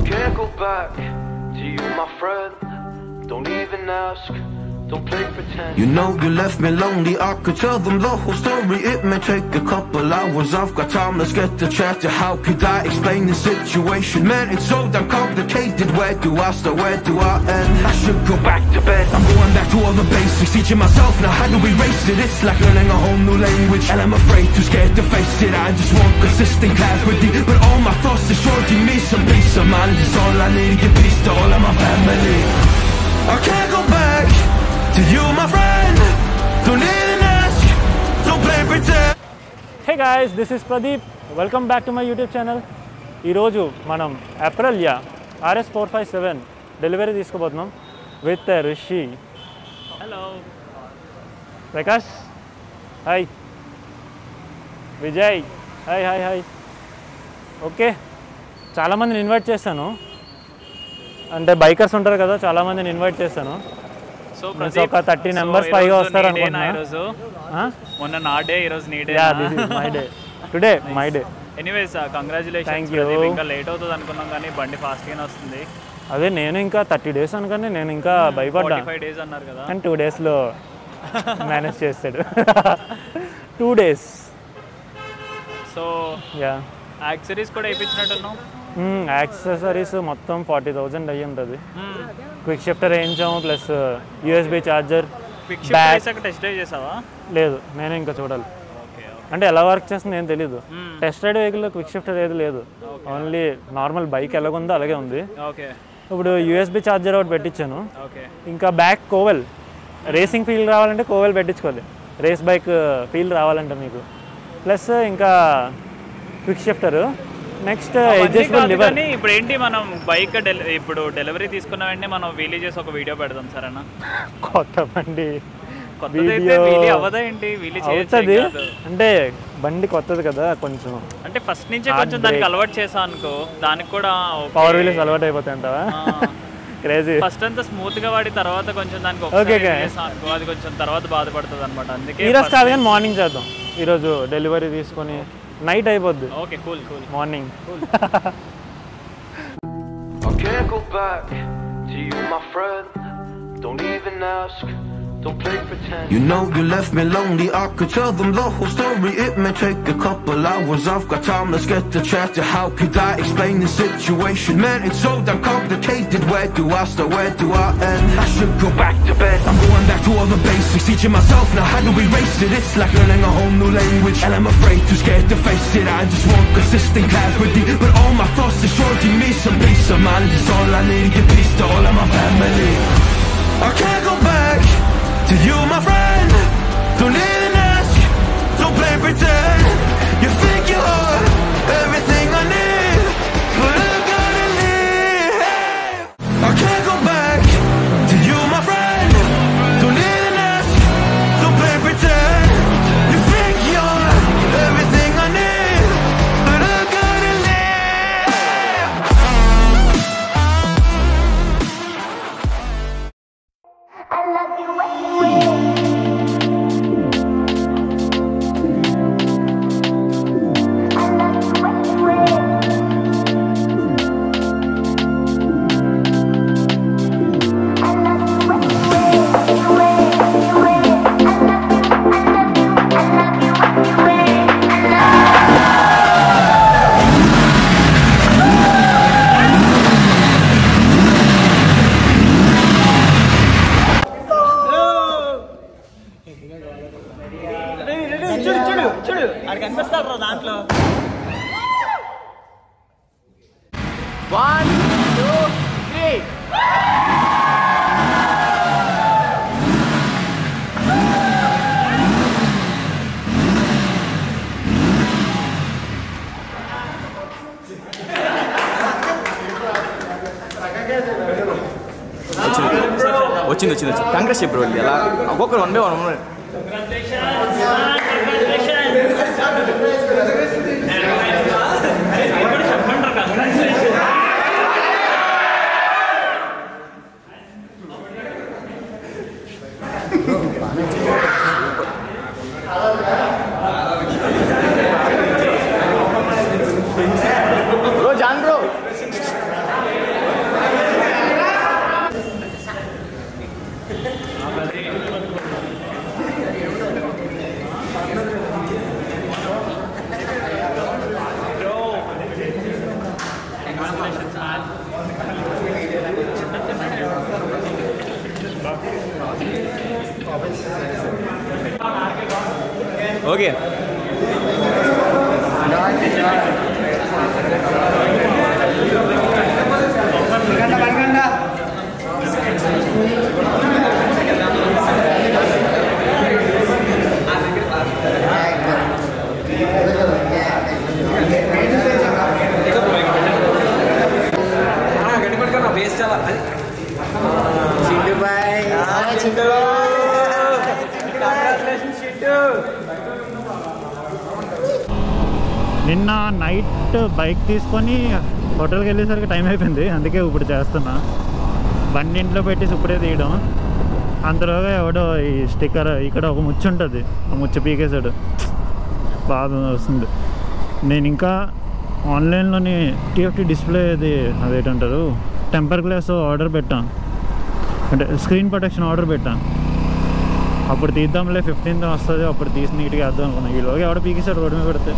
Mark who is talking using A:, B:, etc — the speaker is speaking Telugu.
A: can't go back to you, my friend. Don't even ask. Don't play pretend. You know you left me lonely. I could tell them the whole story. It may take a couple hours. I've got time. Let's get to chat. How could I explain the situation? Man, it's so damn complicated. Where do I start? Where do I end? I should go back to bed. I'm going back to all the basics. Teaching myself now how to erase it. It's like learning a whole new language, and I'm afraid, too scared to face it. I just want consistent clarity, but all my thoughts destroying me. Some peace of mind is all I need. Give peace to all of my family. I can't go back to you, my friend. Don't even ask. Don't play pretend.
B: Hey guys, this is Pradeep. Welcome back to my YouTube channel. Ee roju manam Aprilia RS457 delivery తీసుకోబోతున్నాం with Rishi.
C: Hello.
B: Prakash. Hi. Vijay. Hi. Okay, చాలామందిని ఇన్వైట్ చేశాను. అంటే బైకర్స్ ఉంటారు కదా, చాలామందిని ఇన్వైట్ చేశాను.
C: సో
B: ఒక 30 మెంబర్స్ పైగా వస్తారు అనుకుంటున్నా.
C: మొన్న నా డే, ఈరోజు నీ day.
B: This is my day, today my day.
C: Anyways congratulations. ఇంకా లేట్ అవుతుంది అనుకున్నాం కానీ బండి ఫాస్ట్గానే వస్తుంది.
B: అదే నేను ఇంకా 30 days అనుకుని నేను ఇంకా భయపడ్డా.
C: 45 days అన్నారు కదా,
B: కానీ 2 daysలో మేనేజ్ చేస్తాడు. 2 days.
C: సో యాక్సెసరీస్ కూడా వేయించినట్టున్నాం.
B: యాక్సెసరీస్ మొత్తం 40,000 అయ్యి ఉంటుంది. క్విక్ షిఫ్టర్ వేయించాము, plus USB charger.
C: Test drive చేసావా?
B: లేదు, నేను ఇంకా చూడాలి. అంటే ఎలా వర్క్ చేస్తుంది ఏం తెలీదు. టెస్ట్ రైడ్ వెహికల్లో క్విక్ షిఫ్టర్ ఏది లేదు, ఓన్లీ నార్మల్ బైక్ ఎలాగుందో అలాగే ఉంది. ఇప్పుడు USB చార్జర్ ఒకటి పెట్టించాను. ఇంకా బ్యాక్ కోవెల్, రేసింగ్ ఫీల్ రావాలంటే కోవెల్ పెట్టించుకోవాలి, రేస్ బైక్ ఫీల్ రావాలంటే మీకు. ప్లస్ ఇంకా quick shifter, next adjustable liver.
C: ఇప్పుడు ఏంటి, మనం బైక్ ఇప్పుడు డెలివరీ తీసుకున్న వెంటనే మనం వీలీ చేసి ఒక వీడియో పెడదాం సరేనా?
B: కొత్త బండి
C: అవుతుంది
B: అంటే బండి కొత్తది కదా, కొంచెం
C: అంటే ఫస్ట్ నుంచే కొంచెం దానికి అలవాటు చేసా అనుకో, దానికి కూడా
B: పవర్ వీల్స్ అలవాటు అయిపోతాయి అంటావా? క్రేజీ.
C: ఫస్ట్ అంతా స్మూత్ గా వాడి తర్వాత కొంచెం దానికి అనుకో, అది కొంచెం తర్వాత బాధపడుతుంది అనమాట. అందుకే
B: ఈరోజు కాదు కానీ మార్నింగ్ చేద్దాం. ఈరోజు డెలివరీ తీసుకొని నైట్ అయిపోద్ది.
C: Okay, cool
B: morning.
A: I can't go back to you, my friend. Don't even ask. Don't play pretend. You know you left me lonely. I could tell them the whole story. It may take a couple hours. I've got time. Let's get to chat. How could I explain the situation? Man, it's so damn complicated. Where do I start? Where do I end? I should go back to bed. I'm going back to all the basics. Teaching myself now how to erase it. It's like learning a whole new language, and I'm afraid, too scared to face it. I just want consistent clarity, but all my thoughts destroying me. Some peace of mind is all I need. Give peace to all of my family. I can't go back to you, my friend. Don't even ask. Don't play pretend. You think you are everything I need, but I gotta leave. I can't go back to you, my friend. Don't even ask. Don't play pretend. You think you're everything I need, but I gotta leave. I love you anyway.
C: చూడు అక్కడ కనిపిస్తాడు దాంట్లో. 1 2 3.
D: వచ్చింది కాంగ్రెస్ చెప్పు ఎలా ఒక్కొక్కరు 1 by 1. ఓకే
B: నిన్న నైట్ బైక్ తీసుకొని హోటల్కి వెళ్ళేసరికి టైం అయిపోయింది, అందుకే ఇప్పుడు చేస్తున్నా. బండి ఇంట్లో పెట్టేసి ఇప్పుడే తీయడం. అందులోగా ఎవడో ఈ స్టిక్కర్ ఇక్కడ ఒక ముచ్చు ఉంటుంది, ఆ ముచ్చు పీకేసాడు, బాధ వస్తుంది. నేను ఇంకా ఆన్లైన్లోని టీఎఫ్టీ డిస్ప్లే అదేంటారు టెంపర్ గ్లాస్ ఆర్డర్ పెట్టాను, అంటే స్క్రీన్ ప్రొటెక్షన్ ఆర్డర్ పెట్టాను. అప్పుడు తీద్దాంలే 15th వస్తుంది, అప్పుడు తీసి నీట్గా వేద్దాం అనుకున్నాను. ఈలోగా ఎవడో పీకేసాడు రోడ్డు మీద పెడితే.